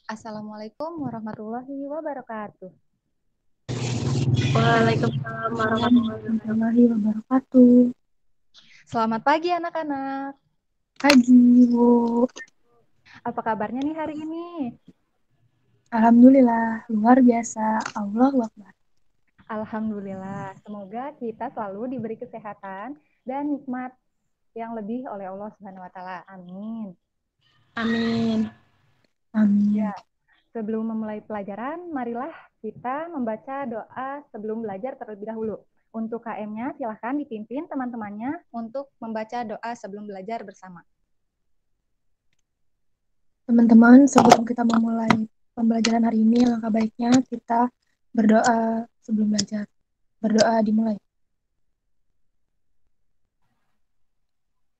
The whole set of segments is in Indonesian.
Assalamualaikum warahmatullahi wabarakatuh. Waalaikumsalam warahmatullahi wabarakatuh. Warahmatullahi wabarakatuh. Selamat pagi anak-anak. Pagi, Bu. Apa kabarnya nih hari ini? Alhamdulillah, luar biasa. Allahu Akbar. Alhamdulillah. Semoga kita selalu diberi kesehatan dan nikmat yang lebih oleh Allah Subhanahu wa taala. Amin. Amin. Amin. Ya, sebelum memulai pelajaran, marilah kita membaca doa sebelum belajar terlebih dahulu. Untuk KM-nya silahkan dipimpin teman-temannya untuk membaca doa sebelum belajar bersama. Teman-teman, sebelum kita memulai pembelajaran hari ini, langkah baiknya kita berdoa sebelum belajar. Berdoa dimulai.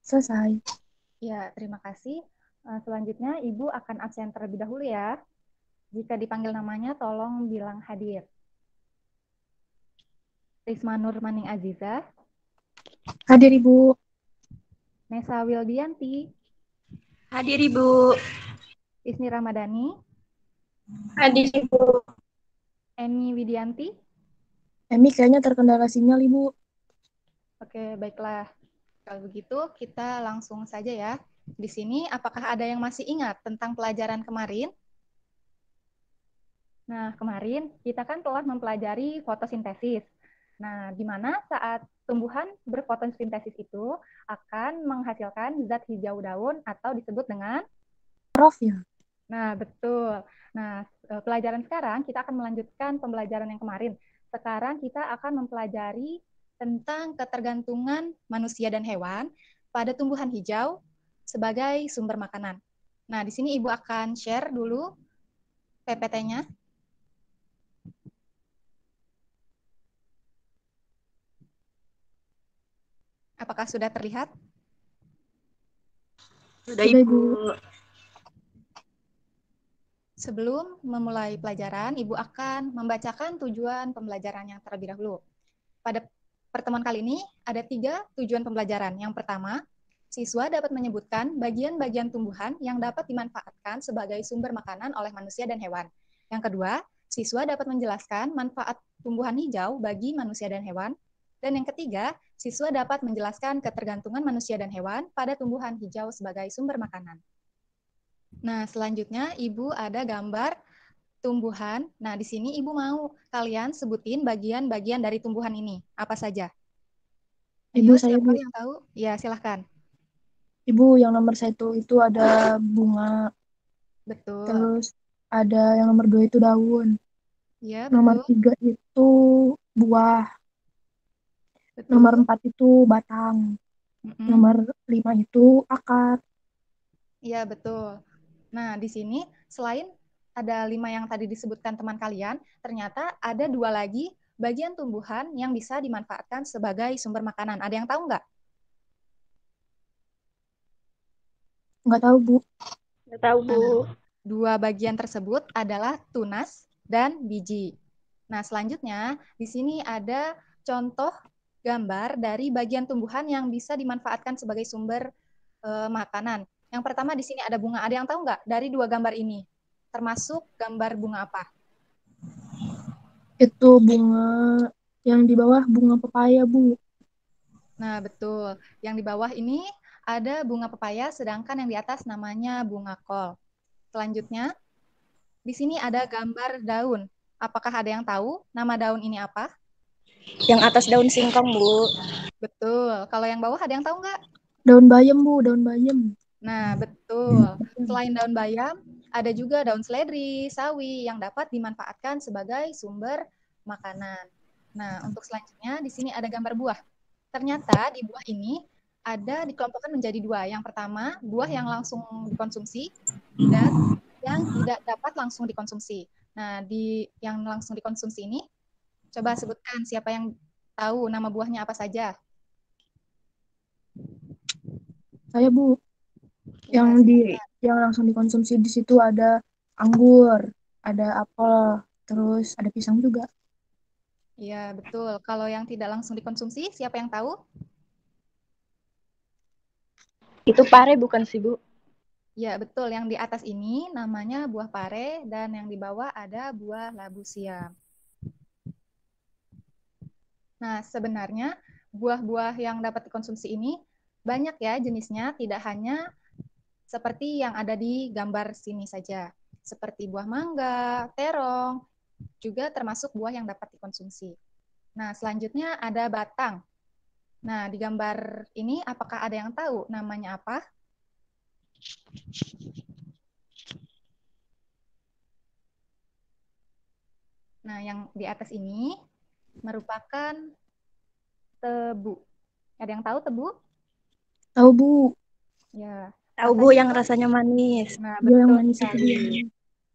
Selesai. Ya, terima kasih. Selanjutnya Ibu akan absen terlebih dahulu ya. Jika dipanggil namanya, tolong bilang hadir. Risma Nur Maning Aziza, Hadir, Ibu. Nesa Wildianti, Hadir Ibu. Isni Ramadhani, Hadir Ibu. Eni Widianti. Emi kayaknya terkendala sinyal, Ibu. Oke, baiklah. Kalau begitu, kita langsung saja ya. Di sini, apakah ada yang masih ingat tentang pelajaran kemarin? Nah, kemarin kita kan telah mempelajari fotosintesis. Nah, di mana saat tumbuhan berfotosintesis itu akan menghasilkan zat hijau daun atau disebut dengan Profil. Nah, betul. Nah, pelajaran sekarang kita akan melanjutkan pembelajaran yang kemarin. Sekarang kita akan mempelajari tentang ketergantungan manusia dan hewan pada tumbuhan hijau sebagai sumber makanan. Nah, di sini Ibu akan share dulu PPT-nya. Apakah sudah terlihat? Sudah Ibu. Sebelum memulai pelajaran, Ibu akan membacakan tujuan pembelajaran yang terlebih dahulu. Pada pertemuan kali ini ada 3 tujuan pembelajaran. Yang pertama, siswa dapat menyebutkan bagian-bagian tumbuhan yang dapat dimanfaatkan sebagai sumber makanan oleh manusia dan hewan. Yang kedua, siswa dapat menjelaskan manfaat tumbuhan hijau bagi manusia dan hewan. Dan yang ketiga, siswa dapat menjelaskan ketergantungan manusia dan hewan pada tumbuhan hijau sebagai sumber makanan. Nah, selanjutnya Ibu ada gambar tumbuhan. Nah, di sini Ibu mau kalian sebutin bagian-bagian dari tumbuhan ini. Apa saja? Ibu, Ayo, saya, siapa Bu. yang tahu? Ya, silahkan. Ibu, yang nomor 1 itu ada bunga. Betul. Terus ada yang nomor 2 itu daun. Ya, Nomor betul. 3 itu buah. Nomor Betul. 4 itu batang. Nomor 5 itu akar. Iya, betul. Nah, di sini selain ada 5 yang tadi disebutkan teman kalian, ternyata ada 2 lagi bagian tumbuhan yang bisa dimanfaatkan sebagai sumber makanan. Ada yang tahu nggak? Nggak tahu, Bu. Nggak tahu Bu. Nah, 2 bagian tersebut adalah tunas dan biji. Nah, selanjutnya di sini ada contoh gambar dari bagian tumbuhan yang bisa dimanfaatkan sebagai sumber makanan. Yang pertama di sini ada bunga. Ada yang tahu nggak dari 2 gambar ini? Termasuk gambar bunga apa? Itu bunga yang di bawah bunga pepaya, Bu. Nah, betul. Yang di bawah ini ada bunga pepaya, sedangkan yang di atas namanya bunga kol. Selanjutnya, di sini ada gambar daun. Apakah ada yang tahu nama daun ini apa? Yang atas daun singkong Bu. Betul. Kalau yang bawah ada yang tahu nggak? Daun bayam, Bu. Daun bayam. Nah, betul. Selain daun bayam, ada juga daun seledri, sawi yang dapat dimanfaatkan sebagai sumber makanan. Nah, untuk selanjutnya di sini ada gambar buah. Ternyata di buah ini ada dikelompokkan menjadi 2. Yang pertama, buah yang langsung dikonsumsi dan yang tidak dapat langsung dikonsumsi. Nah, di yang langsung dikonsumsi ini, coba sebutkan siapa yang tahu nama buahnya apa saja. Saya, Bu. Ya, Yang langsung dikonsumsi di situ ada anggur, ada apel, terus ada pisang juga. iya, betul. Kalau yang tidak langsung dikonsumsi, siapa yang tahu? Itu pare bukan sih Bu? Ya, betul. Yang di atas ini namanya buah pare dan yang di bawah ada buah labu siam. Nah, sebenarnya buah-buah yang dapat dikonsumsi ini banyak ya jenisnya, tidak hanya seperti yang ada di gambar sini saja. Seperti buah mangga, terong, juga termasuk buah yang dapat dikonsumsi. Nah, selanjutnya ada batang. Nah, di gambar ini apakah ada yang tahu namanya apa? Nah, yang di atas ini merupakan tebu. Ada yang tahu tebu? Tahu, Bu. Ya, Tahu Bu rasanya yang apa? rasanya manis. Nah, Dia yang betul manis itu sekali. dia.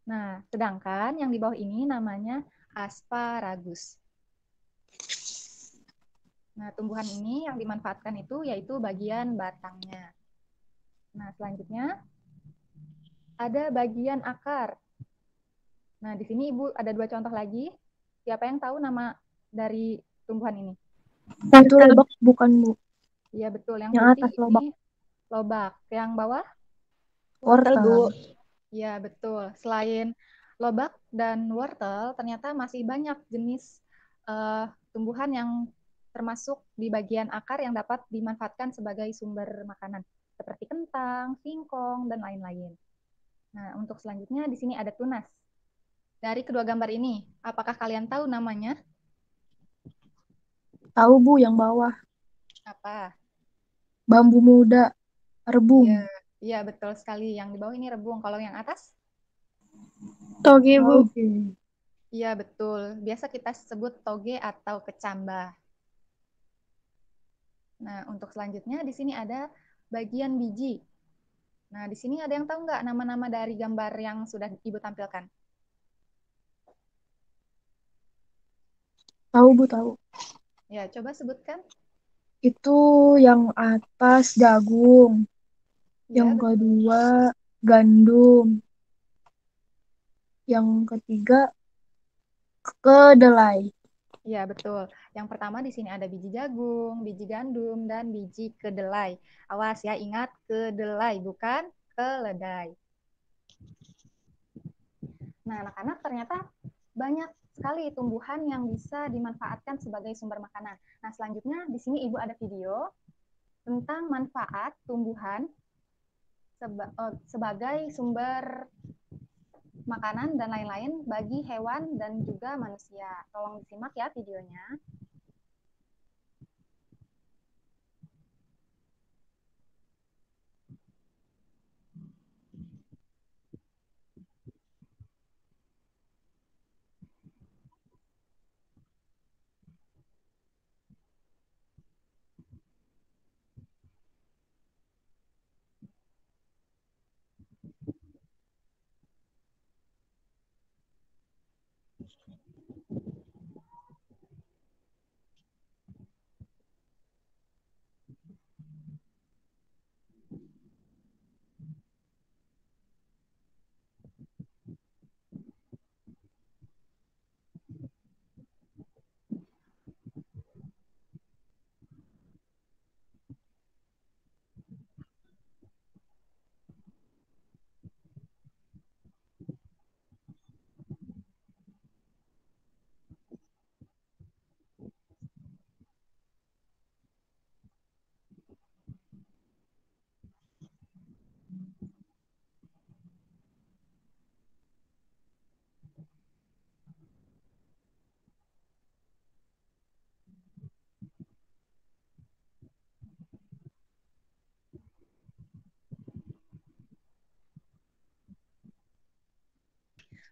Nah, sedangkan yang di bawah ini namanya asparagus. Nah, tumbuhan ini yang dimanfaatkan itu yaitu bagian batangnya. Nah, selanjutnya ada bagian akar. Nah, di sini Ibu ada 2 contoh lagi. Siapa yang tahu nama dari tumbuhan ini? Itu lobak bukan, Bu? Iya, betul. Yang Yang putih atas lobak. ini lobak. Yang bawah? Wortel Bu. Iya, betul. Selain lobak dan wortel, ternyata masih banyak jenis tumbuhan yang termasuk di bagian akar yang dapat dimanfaatkan sebagai sumber makanan, seperti kentang, singkong, dan lain-lain. Nah, untuk selanjutnya di sini ada tunas. Dari kedua gambar ini, apakah kalian tahu namanya? Tahu, Bu, yang bawah. Apa? Bambu muda, rebung. Iya, iya betul sekali. Yang di bawah ini rebung. Kalau yang atas? Toge Bu. Oke. Iya betul. Biasa kita sebut toge atau kecambah. Nah, untuk selanjutnya di sini ada bagian biji. Nah, di sini ada yang tahu nggak nama-nama dari gambar yang sudah Ibu tampilkan? Tahu, Bu, tahu. Ya, coba sebutkan. Itu yang atas jagung, yang Ya, betul. kedua gandum, yang ketiga kedelai. Ya, betul. Yang pertama di sini ada biji jagung, biji gandum, dan biji kedelai. Awas ya, ingat kedelai, bukan keledai. Nah, anak-anak ternyata banyak sekali tumbuhan yang bisa dimanfaatkan sebagai sumber makanan. Nah, selanjutnya di sini Ibu ada video tentang manfaat tumbuhan sebagai sumber makanan dan lain-lain bagi hewan dan juga manusia. Tolong disimak ya videonya.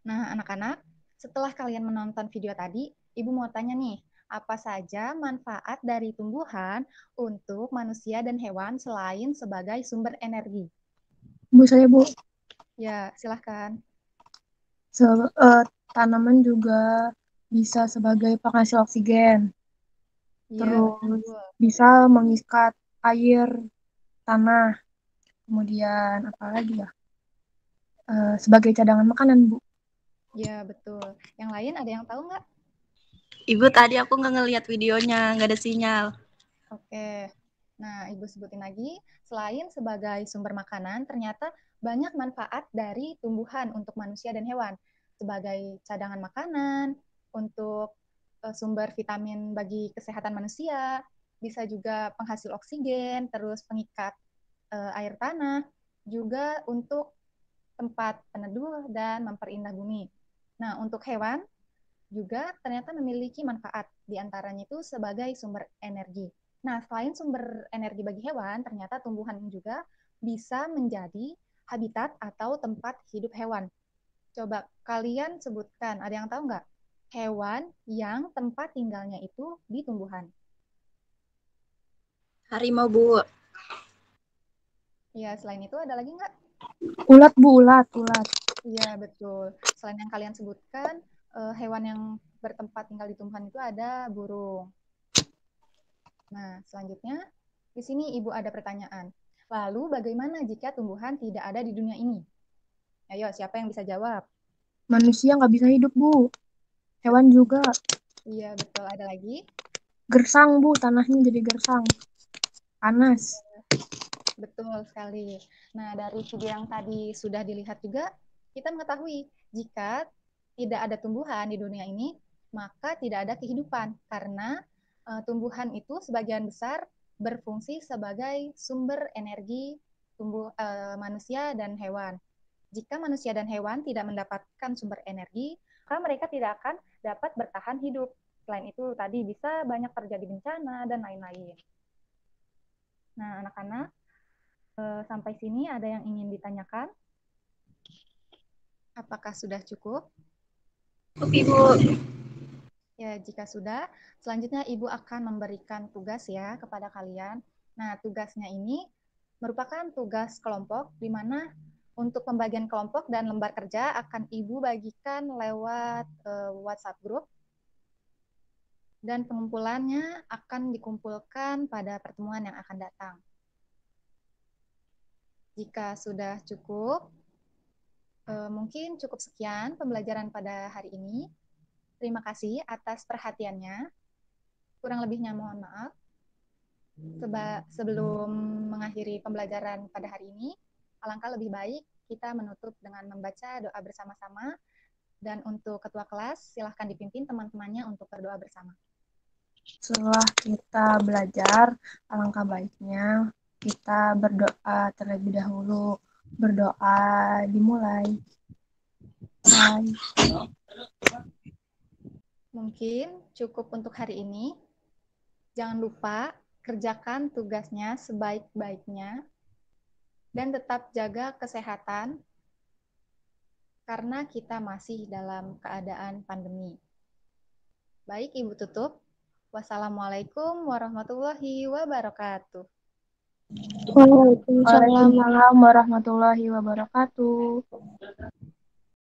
Nah, anak-anak, setelah kalian menonton video tadi, Ibu mau tanya nih, apa saja manfaat dari tumbuhan untuk manusia dan hewan selain sebagai sumber energi? Bu, saya, Bu, Ya, silahkan. tanaman juga bisa sebagai penghasil oksigen. Iya, Terus betul. bisa mengikat air tanah. Kemudian apa lagi ya? Sebagai cadangan makanan, Bu. Iya, betul. Yang lain ada yang tahu nggak? Ibu tadi aku nggak ngelihat videonya, nggak ada sinyal. Oke. Nah, Ibu sebutin lagi, selain sebagai sumber makanan, ternyata banyak manfaat dari tumbuhan untuk manusia dan hewan. Sebagai cadangan makanan, untuk sumber vitamin bagi kesehatan manusia, bisa juga penghasil oksigen, terus pengikat air tanah, juga untuk tempat peneduh dan memperindah bumi. Nah, untuk hewan juga ternyata memiliki manfaat, diantaranya itu sebagai sumber energi. Nah, selain sumber energi bagi hewan, ternyata tumbuhan juga bisa menjadi habitat atau tempat hidup hewan. Coba kalian sebutkan, ada yang tahu nggak? Hewan yang tempat tinggalnya itu di tumbuhan. Harimau, Bu. Ya, selain itu ada lagi nggak? Ulat, Bu, ulat. Iya, betul. Selain yang kalian sebutkan, hewan yang bertempat tinggal di tumbuhan itu ada burung. Nah, selanjutnya, di sini Ibu ada pertanyaan. Lalu bagaimana jika tumbuhan tidak ada di dunia ini? Ayo, siapa yang bisa jawab? Manusia nggak bisa hidup, Bu. Hewan juga. Iya, betul. Ada lagi? Gersang, Bu. Tanahnya jadi gersang. Panas. Betul sekali. Nah, dari video yang tadi sudah dilihat juga, kita mengetahui jika tidak ada tumbuhan di dunia ini, maka tidak ada kehidupan. Karena tumbuhan itu sebagian besar berfungsi sebagai sumber energi manusia dan hewan. Jika manusia dan hewan tidak mendapatkan sumber energi, maka mereka tidak akan dapat bertahan hidup. Selain itu, tadi bisa banyak terjadi bencana dan lain-lain. Nah, anak-anak, sampai sini ada yang ingin ditanyakan? Apakah sudah cukup? Cukup, Ibu. Ya, jika sudah, selanjutnya Ibu akan memberikan tugas ya kepada kalian. Nah, tugasnya ini merupakan tugas kelompok, di mana untuk pembagian kelompok dan lembar kerja akan Ibu bagikan lewat WhatsApp group, dan pengumpulannya akan dikumpulkan pada pertemuan yang akan datang. Jika sudah cukup, mungkin cukup sekian pembelajaran pada hari ini. Terima kasih atas perhatiannya. Kurang lebihnya mohon maaf. Sebelum mengakhiri pembelajaran pada hari ini, alangkah lebih baik kita menutup dengan membaca doa bersama-sama. Dan untuk ketua kelas, silahkan dipimpin teman-temannya untuk berdoa bersama. Setelah kita belajar, alangkah baiknya kita berdoa terlebih dahulu. Berdoa dimulai. Hai. Mungkin cukup untuk hari ini. Jangan lupa kerjakan tugasnya sebaik-baiknya dan tetap jaga kesehatan karena kita masih dalam keadaan pandemi. Baik, Ibu tutup. Wassalamualaikum warahmatullahi wabarakatuh. Waalaikumsalam. Waalaikumsalam warahmatullahi wabarakatuh.